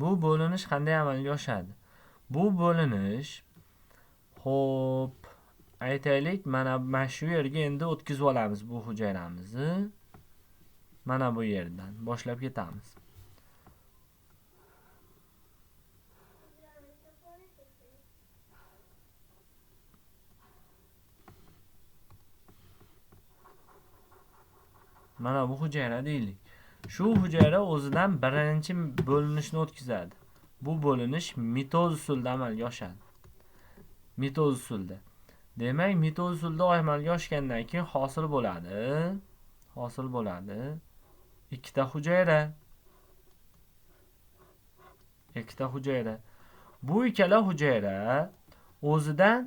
Bu bo'linish qanday amalga oshadi? Bu bo'linish, xo'p, aytaylik, mana shu yerga endi o'tkazib olamiz bu hujayramizni. Mana bu yerdan boshlab ketamiz. Mana bu hujayra deylik. Shu hujayra o'zidan birinchi bo'linishni o'tkazadi. Bu bo'linish mitoz usulida amalga oshadi. Mitoz usulida. Demak, mitoz usulida amalga oshgandan keyin hosil bo'ladi. Ikkita hujayra. Bu ikkala hujayra o'zidan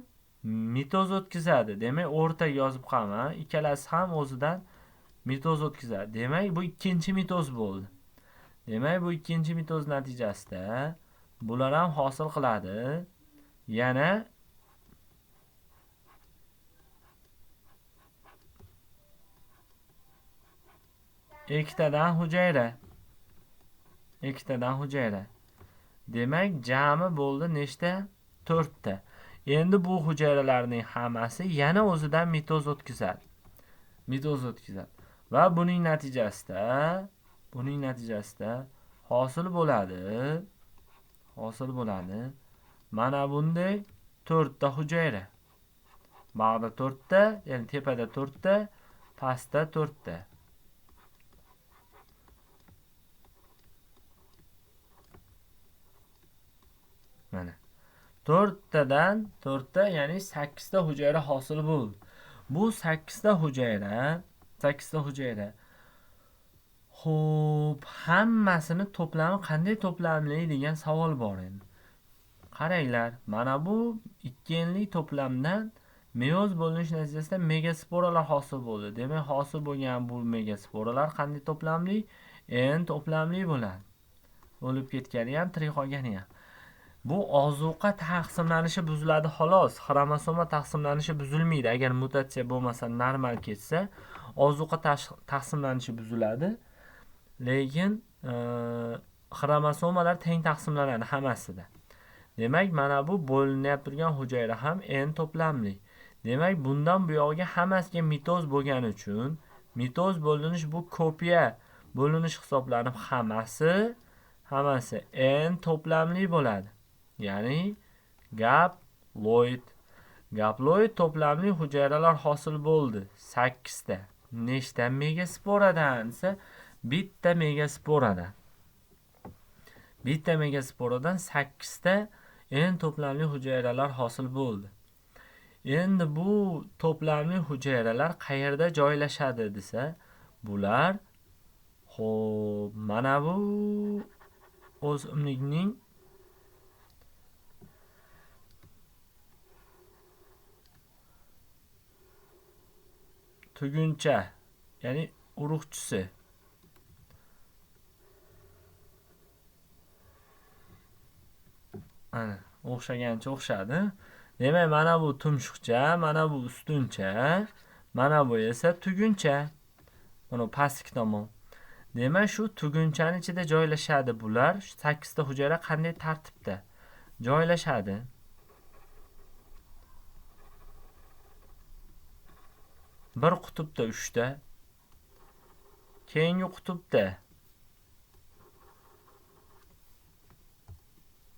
mitoz o'tkazadi. Demak, o'rtaga yozib qo'yaman. Ikkalasi ham o'zidan mitoz o'tkazadi. Demak, bu ikkinchi mitoz bo'ldi. Demak, bu ikkinchi mitoz natijasida bular ham hosil qiladi. Yana ikkitadan hujayra. Demak, jami bo'ldi nechta? 4 ta. Endi bu hujayralarning hammasi yana o'zidan mitoz o'tkazadi. Va buning natijasida hosil bo'ladi. Mana bunday 4 ta hujayra. Bag'da 4 ta, ya'ni tepada 4 ta, pastda 4 ta. Mana 4 tadan 4 ta, ya'ni 8 ta hujayra hosil bo'ldi. Bu 8 ta hujayra. Xo'p, hammasini to'plami qanday to'plamli degan savol bor endi. Qaranglar, mana bu ikkenli to'plamdan meyoz bo'linish natijasida megasporalar hosil bo'ldi. Demak, hosil bo'lgan bu megasporalar qanday to'plamli? N to'plamli bo'ladi. O'lib ketgani ham, tirik qolgani ham. Bu ozuqa taqsimlanishi buziladi xolos. Xromosoma taqsimlanishi buzilmaydi. Agar mutatsiya bo'lmasa, normal ketsa, ozuqa taqsimlanishi buziladi. Lekin xromosomalar teng taqsimlanadi hammasida. Demak, mana bu bo'linib turgan hujayra ham N to'plamli. Demak, bundan bu yog'iga hammasiga mitoz bo'lgani uchun mitoz bo'linish bu kopiya bo'linish hisoblanib hammasi N to'plamli bo'ladi. Ya'ni gaploid to'plamli hujayralar hosil bo'ldi. 8 ta. Nechta megasporadan desa, bitta megasporadan 8 ta N to'plamli hujayralar hosil bo'ldi. Endi bu to'plamli hujayralar qayerda joylashadi desa, bular xo'p, mana bu o'simlikning tuguncha, ya'ni urug'chisi. Ana, o'xshagancha o'xshadi. Demak, mana bu tumshuqcha, mana bu ustuncha, mana bu esa tuguncha. Mana pastki tomon. Demak, shu tugunchaning ichida joylashadi bular. 8 ta hujayra qanday tartibda joylashadi? Bir qutbda 3 ta, keyingi qutbda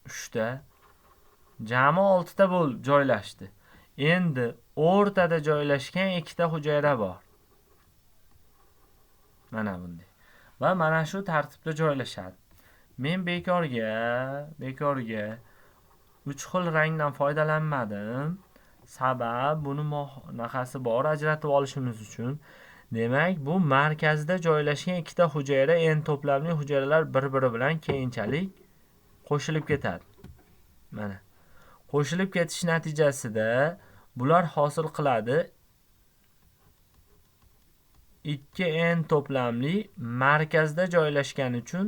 3 ta, jami 6 ta bo'lib joylashdi. Endi o'rtada joylashgan 2 ta hujayra bor. Mana bunday. Va mana shu tartibda joylashadi. Men bekorga 3 xil rangdan foydalanmadim. Sabab buni naqasi bor ajratib olishimiz uchun. Demak, bu markazda joylashgan 2 ta hujayra N to'plamli hujayralar bir-biri bilan keyinchalik qo'shilib ketadi. Mana. Qo'shilib ketish natijasida bular hosil qiladi 2 N to'plamli markazda joylashgani uchun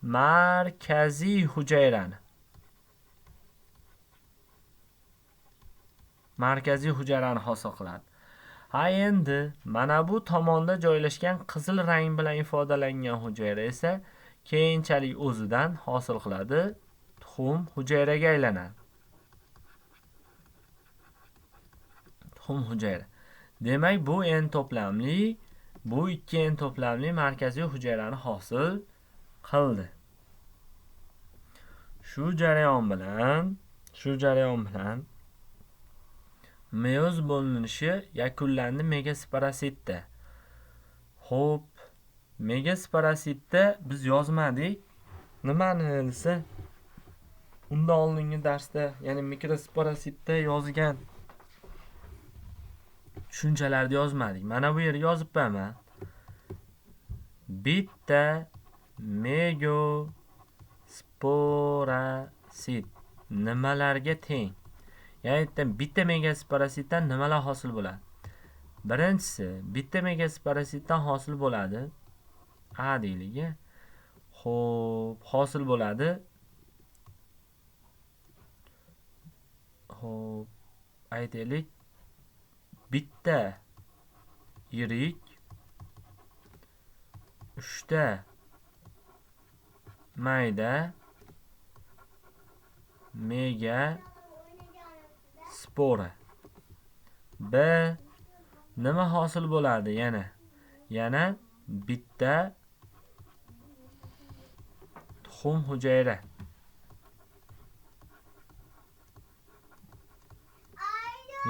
markaziy hujayrani. Hosil qiladi. Ha, endi mana bu tomonda joylashgan qizil rang bilan ifodalangan hujayra esa keyinchalik o'zidan hosil qiladi, tuxum hujayraga aylanadi. Tuxum hujayra. Demak, bu n to'plamli, bu 2n to'plamli markaziy hujayrani hosil qildi. Shu jarayon bilan meyoz bo'linishi yakunlandi megasporasitda. Xo'p, megasporasitda biz yozmadik. Nimani desa, undan oldingi darsda, ya'ni mikrosporasitda yozgan tushunchalarni yozmadik. Mana bu yerga yozibman. Bitta megasporasit nimalarga teng? Ya'ni bitta megasporasitdan nimalar hosil bo'ladi? Birinchisi, bitta megasporasitdan hosil bo'ladi. A deylik. Xo'p, hosil bo'ladi. Xo'p, aytaylik, bitta yirik 3 ta mayda mega spora. B nima hosil bo'ladi yana bitta tuxum hujayra.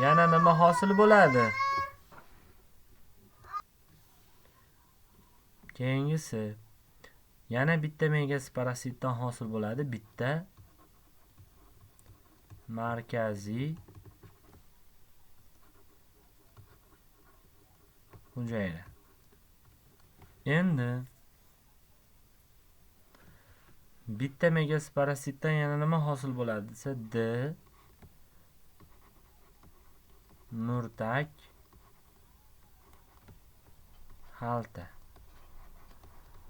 Yana nima hosil bo'ladi? Keyingisi yana bitta megasporasitdan hosil bo'ladi, bitta markaziy hujayra. Endi bitta megasporasitdan yana nima hosil bo'ladi desa, D murtak xalta.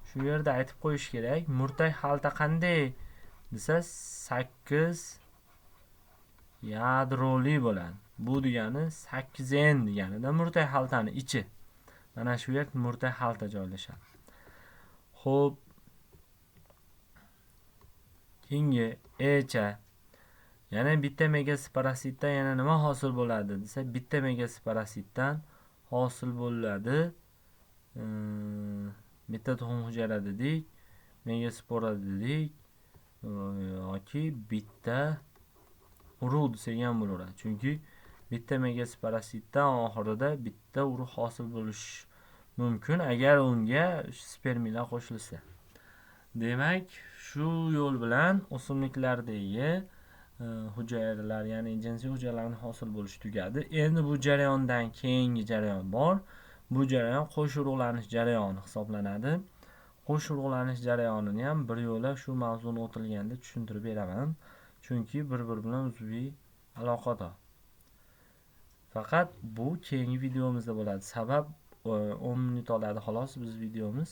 Shu yerda aytib qo'yish kerak. Murtak xalta qanday desa 8 yadroli bo'ladi. Bu degani 8n deganida murtak xaltani ichi. Mana shu yer murtak xalta joylashadi. Xo'p. Keyingi echa. Yana bitta megasporasitdan yana nima hosil bo'ladi desa, bitta megasporasitdan hosil bo'ladi. Bitta tuxum hujayra dedik, megaspora dedik, yoki bitta urug' desak ham bo'laveradi. Chunki bitta megasporasitdan oxirida bitta urug' hosil bo'lishi mumkin agar unga spermiylar qo'shilsa. Demak, shu yo'l bilan o'simliklardagi hujayralar, ya'ni jinsiy hujayralarning hosil bo'lishi tugadi. Endi bu jarayondan keyingi jarayon bor. Bu jarayon qo'sh urug'lanish jarayoni hisoblanadi. Qo'sh urug'lanish jarayonini ham bir yo'la shu mavzuni o'tilganda tushuntirib beraman. Chunki bir-biri bilan uzviy aloqador. Faqat bu keyingi videomizda bo'ladi. Sabab 10 minut oladi xolos biz videomiz.